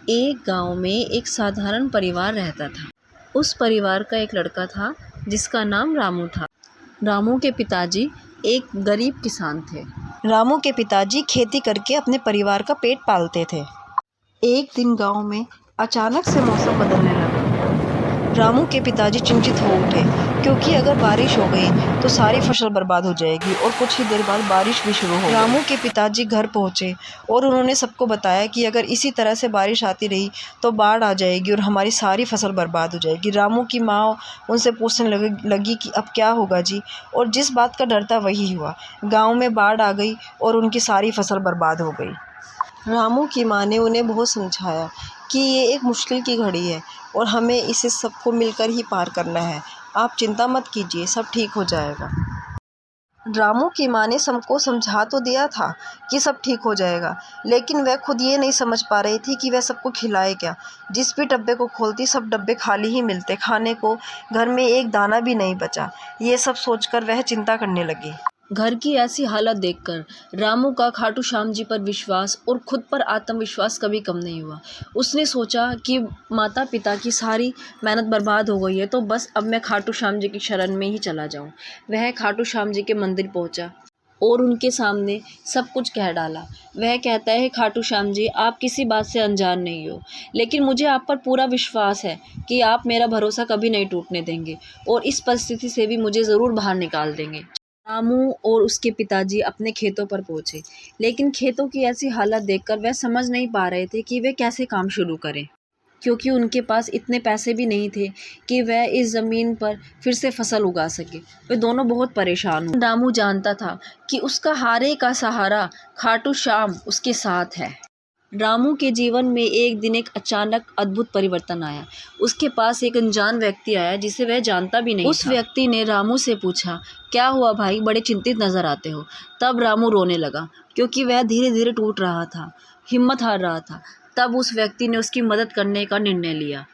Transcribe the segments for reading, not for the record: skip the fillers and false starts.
एक गांव में एक साधारण परिवार रहता था। उस परिवार का एक लड़का था जिसका नाम रामू था। रामू के पिताजी एक गरीब किसान थे। रामू के पिताजी खेती करके अपने परिवार का पेट पालते थे। एक दिन गांव में अचानक से मौसम बदलने लगा। रामू के पिताजी चिंतित हो उठे क्योंकि अगर बारिश हो गई तो सारी फसल बर्बाद हो जाएगी और कुछ ही देर बाद बारिश भी शुरू हो गई। रामू के पिताजी घर पहुंचे और उन्होंने सबको बताया कि अगर इसी तरह से बारिश आती रही तो बाढ़ आ जाएगी और हमारी सारी फसल बर्बाद हो जाएगी। रामू की माँ उनसे पूछने लगी कि अब क्या होगा जी, और जिस बात का डर था वही हुआ। गाँव में बाढ़ आ गई और उनकी सारी फसल बर्बाद हो गई। रामू की माँ ने उन्हें बहुत समझाया कि ये एक मुश्किल की घड़ी है और हमें इसे सबको मिलकर ही पार करना है। आप चिंता मत कीजिए, सब ठीक हो जाएगा। रामू की माँ ने सबको समझा तो दिया था कि सब ठीक हो जाएगा, लेकिन वह खुद ये नहीं समझ पा रही थी कि वह सबको खिलाए क्या। जिस भी डब्बे को खोलती सब डब्बे खाली ही मिलते, खाने को घर में एक दाना भी नहीं बचा। ये सब सोचकर वह चिंता करने लगी। घर की ऐसी हालत देखकर रामू का खाटू श्याम जी पर विश्वास और खुद पर आत्मविश्वास कभी कम नहीं हुआ। उसने सोचा कि माता पिता की सारी मेहनत बर्बाद हो गई है तो बस अब मैं खाटू श्याम जी की शरण में ही चला जाऊं। वह खाटू श्याम जी के मंदिर पहुंचा और उनके सामने सब कुछ कह डाला। वह कहता है, खाटू श्याम जी, आप किसी बात से अनजान नहीं हो, लेकिन मुझे आप पर पूरा विश्वास है कि आप मेरा भरोसा कभी नहीं टूटने देंगे और इस परिस्थिति से भी मुझे ज़रूर बाहर निकाल देंगे। रामू और उसके पिताजी अपने खेतों पर पहुंचे, लेकिन खेतों की ऐसी हालत देखकर वह समझ नहीं पा रहे थे कि वे कैसे काम शुरू करें, क्योंकि उनके पास इतने पैसे भी नहीं थे कि वह इस ज़मीन पर फिर से फसल उगा सके। वे दोनों बहुत परेशान हुए। रामू जानता था कि उसका हारे का सहारा खाटू श्याम उसके साथ है। रामू के जीवन में एक दिन एक अचानक अद्भुत परिवर्तन आया। उसके पास एक अनजान व्यक्ति आया जिसे वह जानता भी नहीं था। उस व्यक्ति ने रामू से पूछा, क्या हुआ भाई, बड़े चिंतित नजर आते हो। तब रामू रोने लगा क्योंकि वह धीरे धीरे टूट रहा था, हिम्मत हार रहा था। तब उस व्यक्ति ने उसकी मदद करने का निर्णय लिया।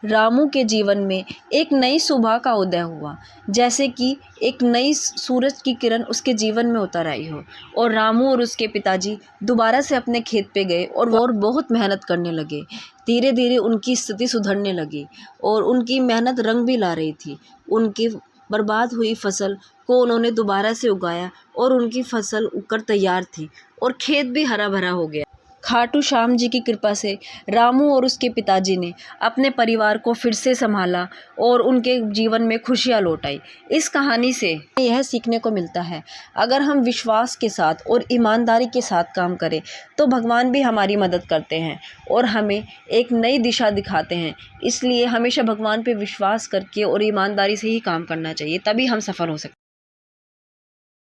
रामू के जीवन में एक नई सुबह का उदय हुआ, जैसे कि एक नई सूरज की किरण उसके जीवन में उतर आई हो। और रामू और उसके पिताजी दोबारा से अपने खेत पे गए और बहुत मेहनत करने लगे। धीरे धीरे उनकी स्थिति सुधरने लगी और उनकी मेहनत रंग भी ला रही थी। उनकी बर्बाद हुई फसल को उन्होंने दोबारा से उगाया और उनकी फसल उगकर तैयार थी और खेत भी हरा भरा हो गया। खाटू श्याम जी की कृपा से रामू और उसके पिताजी ने अपने परिवार को फिर से संभाला और उनके जीवन में खुशियां लौट आई। इस कहानी से यह सीखने को मिलता है, अगर हम विश्वास के साथ और ईमानदारी के साथ काम करें तो भगवान भी हमारी मदद करते हैं और हमें एक नई दिशा दिखाते हैं। इसलिए हमेशा भगवान पे विश्वास करके और ईमानदारी से ही काम करना चाहिए, तभी हम सफल हो सकते हैं।